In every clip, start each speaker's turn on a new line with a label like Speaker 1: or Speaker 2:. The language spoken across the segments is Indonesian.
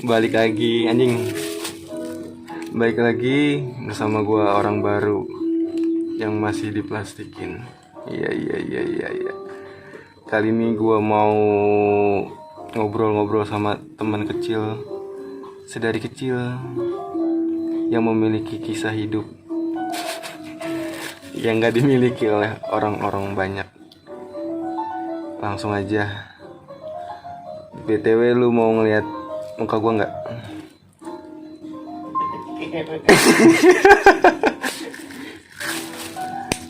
Speaker 1: Balik lagi anjing. Balik lagi bersama gua orang baru yang masih diplastikin. Iya. Kali ini gua mau ngobrol-ngobrol sama teman kecil sedari kecil yang memiliki kisah hidup yang gak dimiliki oleh orang-orang banyak. Langsung aja. BTW lu mau ngeliat muka gua nggak?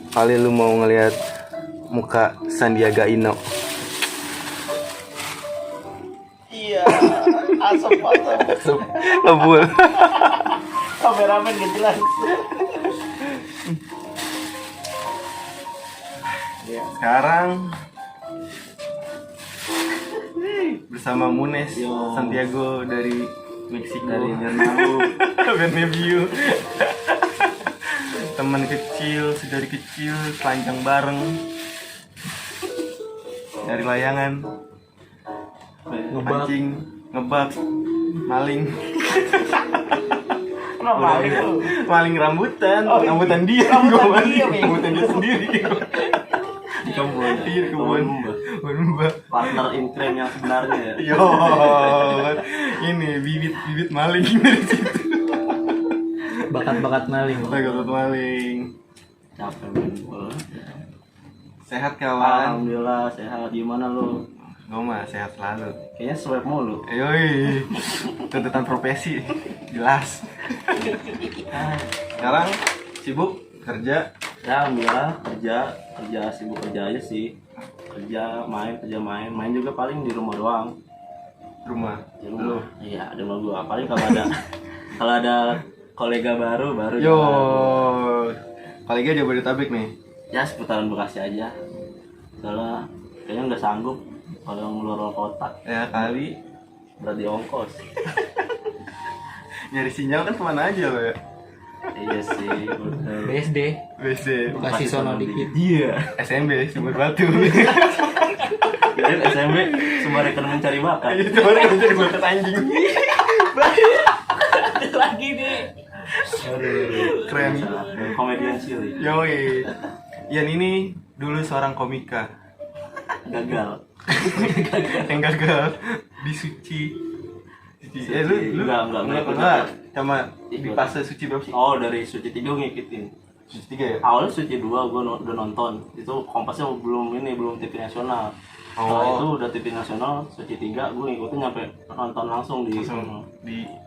Speaker 1: Kali lu mau ngeliat muka Sandiaga Uno?
Speaker 2: Iya, asap.
Speaker 1: Ngebul.
Speaker 2: Kameramen gak jelas.
Speaker 1: Ya, sekarang bersama Munes Santiago dari Meksiko,
Speaker 2: Dari Bernabeu.
Speaker 1: Bernabeu. Teman kecil sedari kecil telanjang bareng dari layangan, mancing, ngebak, maling.
Speaker 2: Kenapa maling lu?
Speaker 1: Maling rambutan,
Speaker 2: Oh,
Speaker 1: rambutan dia,
Speaker 2: rambutan
Speaker 1: gua
Speaker 2: dia,
Speaker 1: maling,
Speaker 2: Bang.
Speaker 1: rambutan dia sendiri.
Speaker 2: Di kebun.
Speaker 1: Iya, di kebun. Mbak.
Speaker 2: Partner in crime yang sebenarnya ya.
Speaker 1: Yo, ini bibit maling dari situ.
Speaker 3: Bakat-bakat maling.
Speaker 1: Bakat maling.
Speaker 2: Capek main bola.
Speaker 1: Sehat kawan.
Speaker 2: Alhamdulillah sehat. Gimana lu?
Speaker 1: Gue mah sehat selalu.
Speaker 2: Kayaknya swab mulu.
Speaker 1: Yoi, tuntutan profesi jelas. Sekarang sibuk kerja.
Speaker 2: Ya alhamdulillah kerja sibuk kerja aja sih. Kerja main juga paling di rumah doang.
Speaker 1: Rumah.
Speaker 2: Di rumah. Iya, di rumah gua. Paling kalau ada kolega baru
Speaker 1: Yo,
Speaker 2: jalan.
Speaker 1: kolega Jabodetabek nih.
Speaker 2: Ya seputaran Bekasi aja. Soalnya kayaknya nggak sanggup kalau ngeluar kota.
Speaker 1: Ya kali
Speaker 2: Berarti ongkos.
Speaker 1: nyari sinyal kan kemana aja lo ya.
Speaker 2: Iya sih, betul.
Speaker 3: BSD,
Speaker 1: BSD,
Speaker 3: Bekasi sono dikit.
Speaker 2: Iya.
Speaker 1: SMB, Sumber Batu.
Speaker 2: Jadi SMB semua rekan mencari bakat.
Speaker 1: Itu baru yang jadi bakat anjing.
Speaker 2: Lagi nih.
Speaker 1: Keren.
Speaker 2: Komedian cilik.
Speaker 1: Yoi. Yan ini dulu seorang komika
Speaker 2: Gagal.
Speaker 1: yang gagal di Suci. Lu
Speaker 2: Enggak.
Speaker 1: sama di fase Suci berapa sih?
Speaker 2: Oh, dari Suci 3 ngikutin.
Speaker 1: Suci 3 ya?
Speaker 2: Awalnya Suci 2 gue udah nonton. Itu Kompasnya belum TV nasional. Setelah itu udah TV nasional, Suci 3 gue ngikutin nyampe nonton langsung di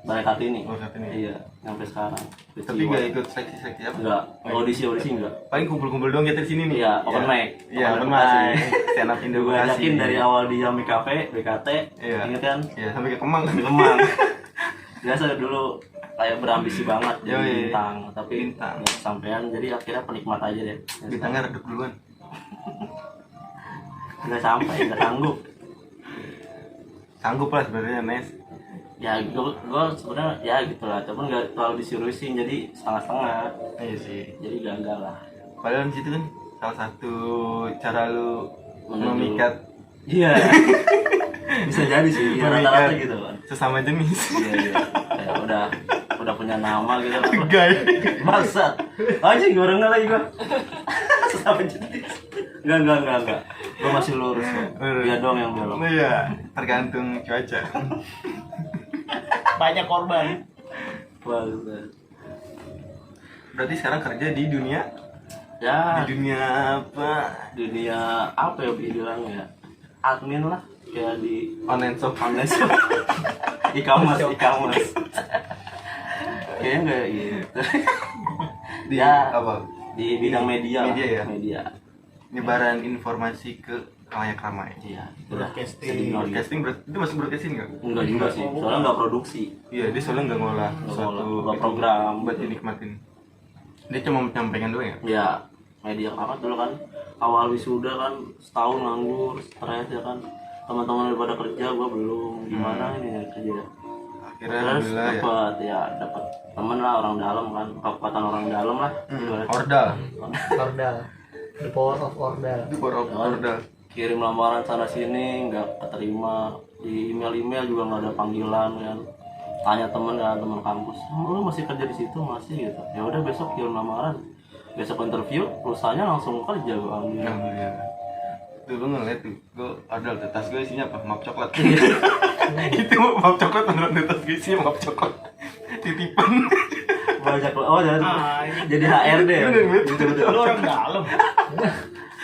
Speaker 2: Balai Kartini.
Speaker 1: Oh, Kartini.
Speaker 2: Iya, sampai sekarang.
Speaker 1: Tapi gak ikut seleksi apa?
Speaker 2: Enggak, audisi enggak.
Speaker 1: Paling kumpul-kumpul doang kita di sini nih.
Speaker 2: Iya, open mic.
Speaker 1: Iya, open
Speaker 2: Bekasi.
Speaker 1: mic. Stand up Indo
Speaker 2: Gue
Speaker 1: Bekasi.
Speaker 2: ajakin dari awal di Yami Cafe, BKT,
Speaker 1: Iya.
Speaker 2: inget kan?
Speaker 1: Iya, sampai ke Kemang.
Speaker 2: Di Kemang. Biasa dulu kayak berambisi banget
Speaker 1: Yoi.
Speaker 2: jadi bintang, tapi
Speaker 1: Bintang.
Speaker 2: nggak kesampean, jadi akhirnya penikmat aja deh.
Speaker 1: Bintangnya reduk duluan.
Speaker 2: Nggak sampai, nggak sanggup.
Speaker 1: Sanggup lah sebenarnya, Nes.
Speaker 2: Ya gue sebenarnya ya gitulah, tapi nggak terlalu diseriusin, jadi setengah-setengah,
Speaker 1: Iya sih.
Speaker 2: jadi gagal lah.
Speaker 1: Padahal di situ kan salah satu cara lu
Speaker 2: Menuju-
Speaker 1: memikat
Speaker 2: Iya. Bisa jadi sih, ya,
Speaker 1: Memikat
Speaker 2: rata-rata gitu kan.
Speaker 1: sesama jenis.
Speaker 2: Iya. Kayak udah punya nama gitu.
Speaker 1: Gay.
Speaker 2: Bangsat. Aja gue rengal lagi gue. Sesama jenis. Enggak. Gue masih lurus kok. Dia doang yang belok.
Speaker 1: Iya, tergantung cuaca.
Speaker 2: Banyak korban. Bangsat.
Speaker 1: Berarti sekarang kerja di dunia
Speaker 2: Ya,
Speaker 1: dunia
Speaker 2: apa ya bilangnya? Admin lah, kayak di
Speaker 1: online shop.
Speaker 2: e-commerce. Kayaknya enggak gitu.
Speaker 1: Di
Speaker 2: Ya.
Speaker 1: apa?
Speaker 2: Di bidang media.
Speaker 1: Media ya?
Speaker 2: Media.
Speaker 1: Nyebaran informasi ke khalayak ramai.
Speaker 2: Iya,
Speaker 3: Broadcasting.
Speaker 1: Broadcasting itu masuk broadcasting nggak?
Speaker 2: Enggak juga sih, soalnya enggak produksi.
Speaker 1: Iya, dia soalnya nggak ngolah
Speaker 2: Nggak
Speaker 1: suatu
Speaker 2: ngolah program.
Speaker 1: buat dinikmatin. Dia cuma menyampaikan doang ya.
Speaker 2: Ya, media apa dulu kan awal wisuda kan setahun nganggur, stres ya kan. Teman-teman udah pada kerja, gua belum. Gimana ini nyari kerja?
Speaker 1: Akhirnya
Speaker 2: Terus
Speaker 1: alhamdulillah ya.
Speaker 2: dapat temen lah, orang dalam kan, kekuatan orang dalam lah. Ibaratnya.
Speaker 1: Ordal.
Speaker 3: Ordal. The power of Ordal.
Speaker 1: Itu power of ordal.
Speaker 2: kirim lamaran sana sini nggak keterima, di email juga nggak ada panggilan kan. Tanya temen kan, teman kampus, lu masih kerja di situ masih gitu. Ya udah besok kirim lamaran, besok interview, perusahaannya langsung kerja gue ambil.
Speaker 1: Alhamdulillah. Tuh lu ngeliat tuh, gue ada tas gue isinya apa? Map coklat. Itu map coklat beneran di tas gue isinya map coklat. Titipan.
Speaker 2: Banyak jadi HRD ya.
Speaker 3: Lu orang dalam.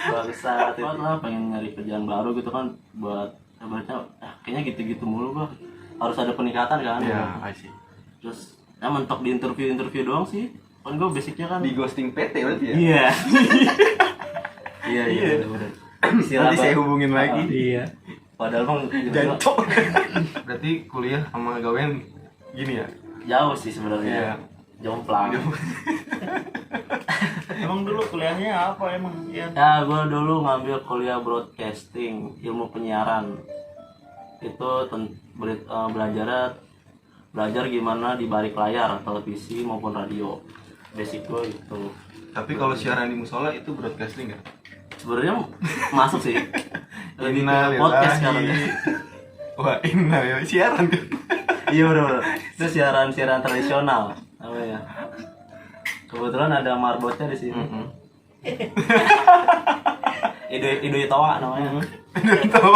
Speaker 2: Bangsat itu lah, pengen nyari kerjaan baru gitu kan, buat baca kayaknya gitu-gitu mulu gua. Harus ada peningkatan kan.
Speaker 1: Iya, I see.
Speaker 2: Terus ya mentok di interview doang sih. Kan gua basicnya kan
Speaker 1: Di ghosting PT berarti ya?
Speaker 2: iya. Iya benar.
Speaker 1: Nanti saya hubungin lagi.
Speaker 3: Iya.
Speaker 2: Padahal bang
Speaker 1: Jancok. Berarti kuliah sama gawean gini ya?
Speaker 2: jauh sih sebenarnya.
Speaker 1: Iya.
Speaker 2: Jomplang.
Speaker 3: Emang dulu kuliahnya apa emang? Ya.
Speaker 2: Ya, gue dulu ngambil kuliah broadcasting, ilmu penyiaran. Itu belajar gimana di balik layar televisi maupun radio. Basic gue itu.
Speaker 1: Tapi kalau siaran di musola itu broadcasting nggak?
Speaker 2: Sebenarnya masuk sih. Lebih ke podcast kan.
Speaker 1: Wah, innalillahi siaran kan?
Speaker 2: Iya benar. Itu siaran tradisional. Apa ya? Kebetulan ada marbotnya di sini. Ido Toa namanya.
Speaker 1: Tahu.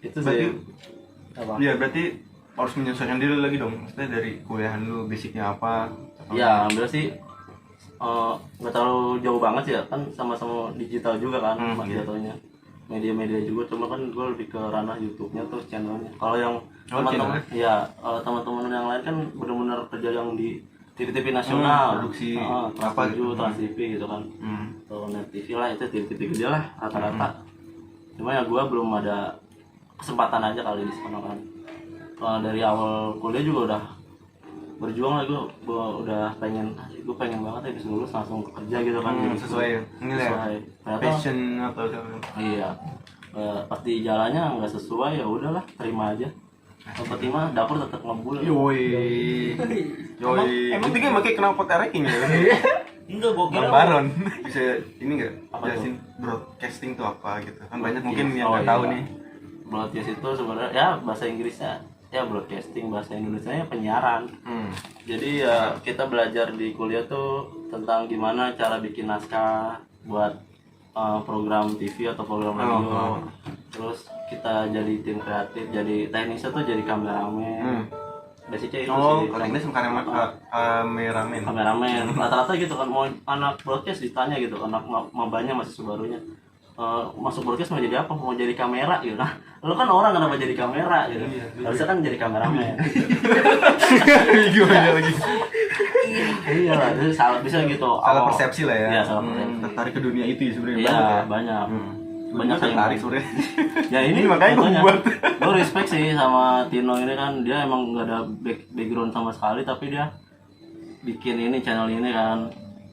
Speaker 2: Itu
Speaker 1: Berarti,
Speaker 2: sih. Apa?
Speaker 1: iya berarti harus menyesuaikan diri lagi dong. Maksudnya dari kuliahan lu basicnya apa?
Speaker 2: Ya, ambil sih nggak terlalu jauh banget sih ya, kan sama-sama digital juga kan,
Speaker 1: Iya.
Speaker 2: jatuhnya media juga, cuma kan gue lebih ke ranah YouTube-nya tuh channelnya. Kalau yang
Speaker 1: channelnya?
Speaker 2: ya teman-teman yang lain kan benar-benar kerja yang di TV nasional,
Speaker 1: produksi
Speaker 2: Trans
Speaker 1: apa
Speaker 2: 7, Trans TV gitu kan, atau Net TV lah, itu TV gede lah rata-rata. Cuma ya gue belum ada kesempatan aja kali di sana kan. Dari awal kuliah juga udah berjuang lah, gue udah pengen banget habis lulus langsung kerja gitu kan.
Speaker 1: Sesuai ini lah.
Speaker 2: Sesuai. Ternyata,
Speaker 1: Passion atau apa?
Speaker 2: iya. Pas di jalannya nggak sesuai, ya udahlah terima aja. Yang penting mah dapur tetap ngebul.
Speaker 1: Yoi. Itu kan pakai knalpot ranking ya?
Speaker 3: Enggak, gua kira
Speaker 1: Bang Baron bisa ini nggak
Speaker 2: Apa
Speaker 1: jelasin broadcasting tuh apa gitu? Kan banyak
Speaker 2: Broadcast.
Speaker 1: mungkin yang
Speaker 2: Oh,
Speaker 1: nggak tahu
Speaker 2: iya.
Speaker 1: nih.
Speaker 2: Broadcast itu sebenarnya ya bahasa Inggrisnya ya broadcasting, bahasa Indonesianya penyiaran. Jadi ya kita belajar di kuliah tuh tentang gimana cara bikin naskah buat program TV atau program radio. Terus kita jadi tim kreatif, jadi teknisnya tuh jadi kameramen. Basicnya itu sih.
Speaker 1: Kalau ini sama kameramen.
Speaker 2: Kameramen. Rata-rata gitu kan, mau anak broadcast ditanya gitu, anak mabanya masih Subarunya. Masuk broadcast mau jadi apa? Mau jadi kamera gitu. Nah, lu kan orang kenapa jadi kamera gitu. Harusnya kan jadi kameramen.
Speaker 1: Gimana lagi?
Speaker 2: Iya lah, itu salah bisa gitu.
Speaker 1: Salah persepsi lah ya.
Speaker 2: Iya, salah persepsi.
Speaker 1: Tertarik ke dunia itu ya sebenarnya.
Speaker 2: Iya, banyak. Banyak yang
Speaker 1: tertarik sebenarnya.
Speaker 2: Ya ini
Speaker 1: makanya gue
Speaker 2: contohnya.
Speaker 1: buat.
Speaker 2: Gue respect sih sama Tino ini kan, dia emang nggak ada background sama sekali, tapi dia bikin ini channel ini kan.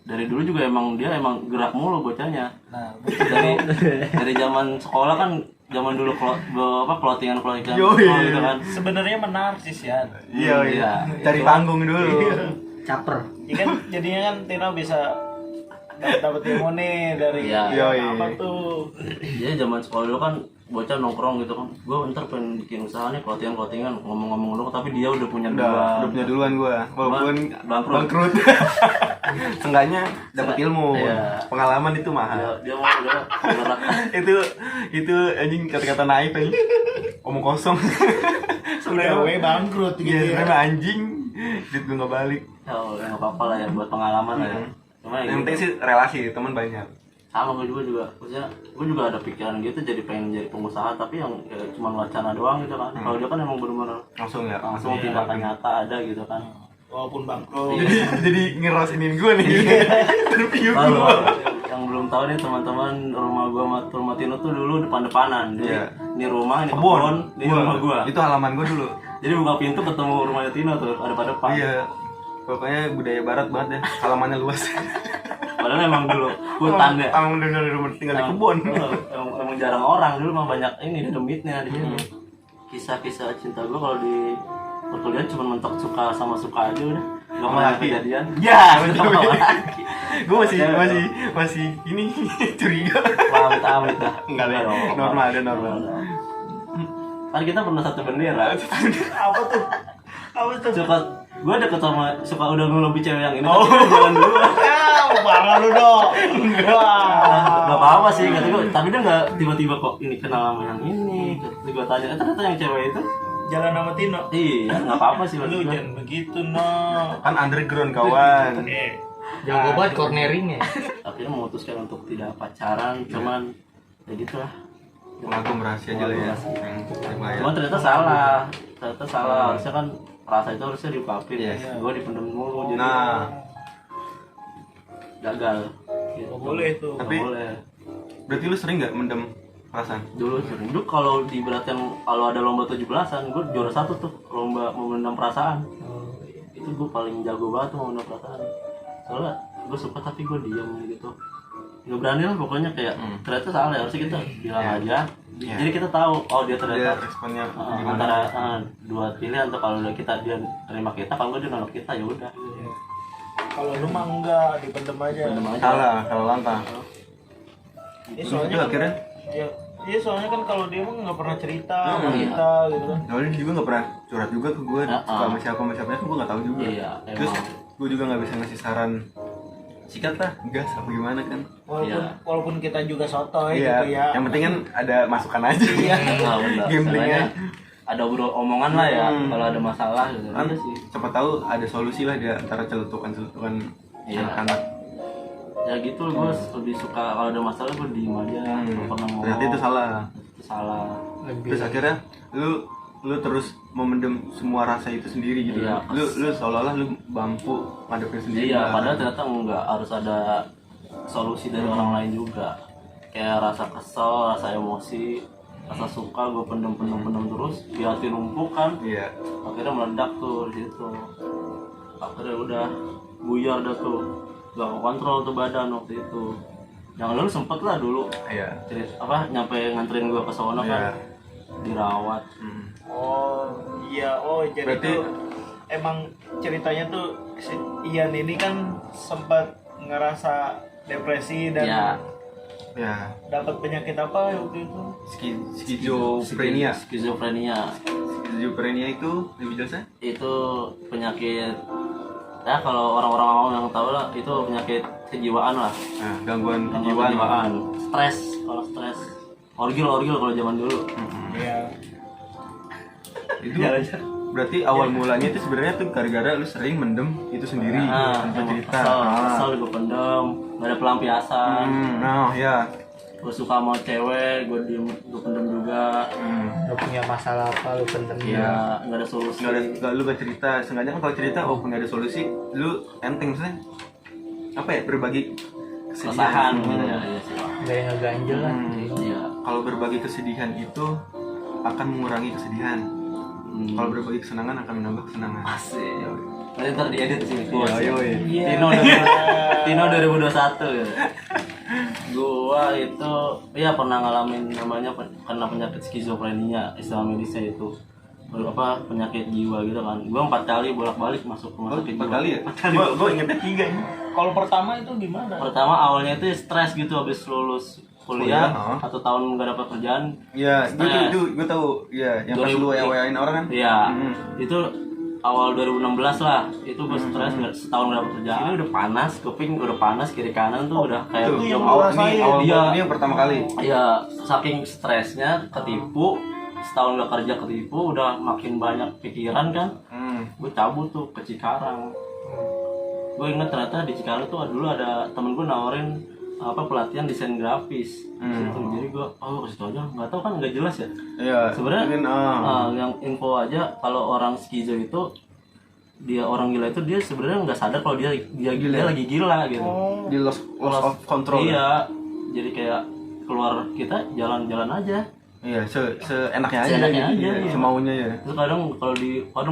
Speaker 2: Dari dulu juga emang gerak mulu bocahnya.
Speaker 3: Nah,
Speaker 2: Dari zaman sekolah kan, zaman dulu clothingan
Speaker 1: Yoi.
Speaker 2: sekolah gitu kan.
Speaker 3: sebenarnya menarsis ya.
Speaker 1: Iya. Cari panggung dulu.
Speaker 3: Caper. Ya kan jadinya kan Tino bisa dapat ilmu nih dari
Speaker 2: Iya.
Speaker 3: apa tuh.
Speaker 2: Jadi zaman sekolah dulu kan bocah nongkrong gitu kan, gue ntar pengen bikin usaha nih clothingan ngomong-ngomong dulu, tapi dia udah punya
Speaker 1: Udah punya duluan gua. Walaupun
Speaker 2: Bangkrut.
Speaker 1: Seenggaknya dapat ilmu.
Speaker 2: Iya.
Speaker 1: Pengalaman itu mahal.
Speaker 2: Dia mau udah beneran.
Speaker 1: itu anjing kata-kata naif anjing. Omong kosong.
Speaker 3: Sebenarnya bangkrut gitu
Speaker 1: Iya,
Speaker 3: ya.
Speaker 1: sebenarnya anjing. Duit gua nggak balik.
Speaker 2: Ya nggak apa-apa lah ya, buat pengalaman lah ya. Cuma ya
Speaker 1: Yang penting
Speaker 2: gitu.
Speaker 1: sih relasi, teman banyak.
Speaker 2: Sama gue juga maksudnya gue juga ada pikiran gitu, jadi pengen jadi pengusaha, tapi yang ya, cuma wacana doang gitu kan. Kalau dia kan emang benar-benar
Speaker 1: Langsung ya.
Speaker 2: langsung tindakan nyata ada gitu kan.
Speaker 3: Walaupun bangkrut.
Speaker 1: Jadi ngerosinin gua nih. Interview
Speaker 2: Lalu
Speaker 1: gua.
Speaker 2: yang belum tahu nih teman-teman, rumah gua sama rumah Tino tuh dulu depan-depanan. Jadi
Speaker 1: Iya.
Speaker 2: ini rumah, ini
Speaker 1: Kebun.
Speaker 2: kebun, ini rumah gua.
Speaker 1: Itu halaman gua dulu.
Speaker 2: Jadi buka pintu ketemu rumahnya Tino tuh, ada pada depan.
Speaker 1: Iya. Pokoknya budaya barat banget ya. Halamannya luas.
Speaker 2: Padahal emang dulu hutan ya.
Speaker 1: Emang bener rumah tinggal di kebun.
Speaker 2: Emang jarang orang dulu, mah banyak ini demitnya di sini. Kisah-kisah cinta gua kalau di perkuliahan cuma mentok suka sama suka aja udah. Gak
Speaker 1: Sama
Speaker 2: pernah
Speaker 1: laki.
Speaker 2: kejadian. Ya, sama laki.
Speaker 1: Gue masih ini curiga.
Speaker 2: Amit-amit dah.
Speaker 1: Enggak lah,
Speaker 2: dong.
Speaker 1: normal ada normal.
Speaker 2: Kan kita pernah satu bendera.
Speaker 3: Apa tuh? Apa tuh?
Speaker 2: Gue deket sama suka udah ngelobi cewek yang ini.
Speaker 1: Oh.
Speaker 2: Tapi dia jalan dulu.
Speaker 3: Ya, parah lu dong.
Speaker 2: Gak apa-apa sih kata gue. Tapi dia nggak tiba-tiba kok ini kenal sama yang ini. Terus gue tanya, ternyata yang cewek itu.
Speaker 3: Jalan sama Tino.
Speaker 2: Iya, nggak apa-apa sih
Speaker 3: Lu
Speaker 2: maksud gue.
Speaker 3: jangan begitu, no.
Speaker 1: Kan underground kawan.
Speaker 4: Jago banget corneringnya.
Speaker 2: Akhirnya memutuskan untuk tidak pacaran, cuman ya gitulah.
Speaker 1: Pengagum rahasia aja lah ya.
Speaker 2: Cuman ternyata salah, harusnya kan rasa itu harusnya diungkapin.
Speaker 1: Iya.
Speaker 2: Gue dipendam mulu, jadi
Speaker 1: Nah,
Speaker 2: gagal. Gitu.
Speaker 3: Nggak boleh tuh.
Speaker 2: Nggak
Speaker 1: Tapi-
Speaker 2: boleh.
Speaker 1: berarti lu sering nggak mendem perasaan?
Speaker 2: Dulu sering. Dulu kalau diberatkan kalau ada lomba 17-an, gue juara 1 tuh lomba memendam perasaan. Itu gue paling jago banget tuh memendam perasaan. Soalnya gue suka tapi gue diam gitu. Nggak berani lah pokoknya kayak ternyata salah ya, harusnya kita bilang
Speaker 1: Iya.
Speaker 2: aja.
Speaker 1: Iya.
Speaker 2: Jadi kita tahu oh dia
Speaker 1: Dia
Speaker 2: ternyata
Speaker 1: responnya
Speaker 2: antara
Speaker 1: gimana?
Speaker 2: dua pilihan tuh, kalau kita dia terima kita, kalau nggak dia nolak kita ya udah.
Speaker 3: Kalau lu mah enggak, dipendem aja.
Speaker 2: Pendem aja.
Speaker 1: Salah, kalau langkah.
Speaker 3: Ya,
Speaker 1: Terus
Speaker 3: soalnya
Speaker 1: itu
Speaker 3: kan,
Speaker 1: akhirnya,
Speaker 3: ya, iya soalnya kan kalau dia mah nggak pernah cerita sama
Speaker 2: Iya.
Speaker 3: kita gitu kan.
Speaker 1: soalnya dia juga nggak pernah curhat juga ke gue,
Speaker 2: Heeh.
Speaker 1: suka sama siapa kan gue nggak tahu juga.
Speaker 2: Iya,
Speaker 1: Terus
Speaker 2: emang.
Speaker 1: gue juga nggak bisa ngasih saran. Sikat lah, gas apa gimana kan?
Speaker 3: Walaupun kita juga sotoy
Speaker 1: Iya.
Speaker 3: gitu ya.
Speaker 1: Yang penting kan ada masukan aja.
Speaker 3: Iya.
Speaker 2: Nah, benar.
Speaker 1: Gamblingnya.
Speaker 2: Soalnya ada omongan lah ya kalau ada masalah gitu.
Speaker 1: Kan
Speaker 2: Iya sih.
Speaker 1: siapa tahu ada solusi lah di antara celutukan
Speaker 2: Iya.
Speaker 1: anak-anak.
Speaker 2: Ya gitu gue lebih suka kalau ada masalah gue diem aja, nggak pernah ngomong.
Speaker 1: Berarti itu salah.
Speaker 2: Itu salah.
Speaker 1: Terus akhirnya lu terus memendam semua rasa itu sendiri gitu.
Speaker 2: Iya.
Speaker 1: Kan? Lu seolah-olah lu mampu ngadepin sendiri.
Speaker 2: Iya,
Speaker 1: lah.
Speaker 2: padahal ternyata enggak, harus ada solusi dari orang lain juga. Kayak rasa kesel, rasa emosi, rasa suka gue pendem terus, di hati numpuk kan.
Speaker 1: Iya.
Speaker 2: Akhirnya meledak tuh di situ. Akhirnya udah buyar dah tuh, gak kontrol tuh badan waktu itu. Yang lalu sempet lah dulu
Speaker 1: Iya.
Speaker 2: nyampe nganterin gue ke sono
Speaker 1: Iya.
Speaker 2: kan, dirawat.
Speaker 3: Oh iya, oh jadi
Speaker 1: Berarti-
Speaker 3: tuh emang ceritanya tuh si Ian ini kan sempat ngerasa depresi dan
Speaker 2: Ya,
Speaker 1: Ya.
Speaker 3: dapat penyakit apa waktu itu?
Speaker 1: Skizofrenia.
Speaker 2: skizofrenia
Speaker 1: Skizofrenia itu lebih jelasnya?
Speaker 2: itu penyakit, ya kalau orang-orang awam yang tahu lah, itu penyakit kejiwaan lah.
Speaker 1: Nah, gangguan
Speaker 2: Kejiwaan,
Speaker 1: kejiwaan.
Speaker 2: stres, kalau stres, orgil kalau zaman dulu.
Speaker 3: Iya.
Speaker 1: Itu
Speaker 2: Jalan-jalan.
Speaker 1: berarti awal mulanya itu sebenarnya tuh gara-gara lu sering mendem itu sendiri tanpa cerita.
Speaker 2: kesel gue pendem, nggak ada pelampiasan.
Speaker 1: Nah, ya.
Speaker 2: Gue suka sama cewek, gue pendem juga.
Speaker 4: Lu punya masalah apa lu pendem?
Speaker 2: Iya, nggak ada solusi.
Speaker 1: Lu gak cerita, sengaja kan kalau cerita walaupun gak ada solusi, lu enteng maksudnya. Apa ya, berbagi
Speaker 2: Keresahan
Speaker 1: kesedihan.
Speaker 2: gitu ya, iya sih.
Speaker 4: Gak yang ngeganjel lah.
Speaker 2: Iya.
Speaker 1: Kalau berbagi kesedihan itu akan mengurangi kesedihan. Kalau berbagi kesenangan akan menambah kesenangan.
Speaker 2: Asik. Nanti ntar diedit sih.
Speaker 1: Yoi.
Speaker 2: Tino 2021 ya. Gua itu ya pernah ngalamin namanya kena penyakit skizofrenia, istilah medisnya itu. Apa penyakit jiwa gitu kan. Gua 4 kali bolak-balik masuk rumah sakit jiwa.
Speaker 1: 4 kali ya?
Speaker 2: 4 kali.
Speaker 1: Gua ingetnya 3 ini.
Speaker 3: Kalau pertama itu gimana?
Speaker 2: Pertama awalnya itu stres gitu habis lulus kuliah,
Speaker 1: Kuliah,
Speaker 2: 1 tahun nggak dapat kerjaan.
Speaker 1: Iya,
Speaker 2: Stres.
Speaker 1: itu gue tahu. Iya, yang pas lu WA-WAin orang kan?
Speaker 2: Iya, itu awal 2016 lah. Itu gue stres, setahun nggak dapat kerjaan. Ini udah panas, kuping udah panas, kiri kanan tuh udah kayak
Speaker 1: Itu
Speaker 3: yang
Speaker 1: awal
Speaker 3: ngerasain.
Speaker 2: Iya.
Speaker 1: ini yang pertama kali.
Speaker 2: Iya, saking stresnya ketipu, setahun gak kerja ketipu, udah makin banyak pikiran kan. Gue cabut tuh ke Cikarang. Gue inget ternyata di Cikarang tuh dulu ada temen gue nawarin pelatihan desain grafis. Situ. Jadi gue ke situ aja, nggak tahu kan nggak jelas ya.
Speaker 1: Iya.
Speaker 2: Sebenarnya
Speaker 1: mungkin,
Speaker 2: yang info aja kalau orang skizo itu, dia orang gila itu dia sebenarnya nggak sadar kalau dia lagi gila gitu.
Speaker 1: di loss of control.
Speaker 2: Iya, jadi kayak keluar kita jalan-jalan aja.
Speaker 1: Iya, seenaknya aja.
Speaker 2: Seenaknya
Speaker 1: gitu,
Speaker 2: aja,
Speaker 1: ya,
Speaker 2: iya.
Speaker 1: semaunya ya.
Speaker 2: Terus kadang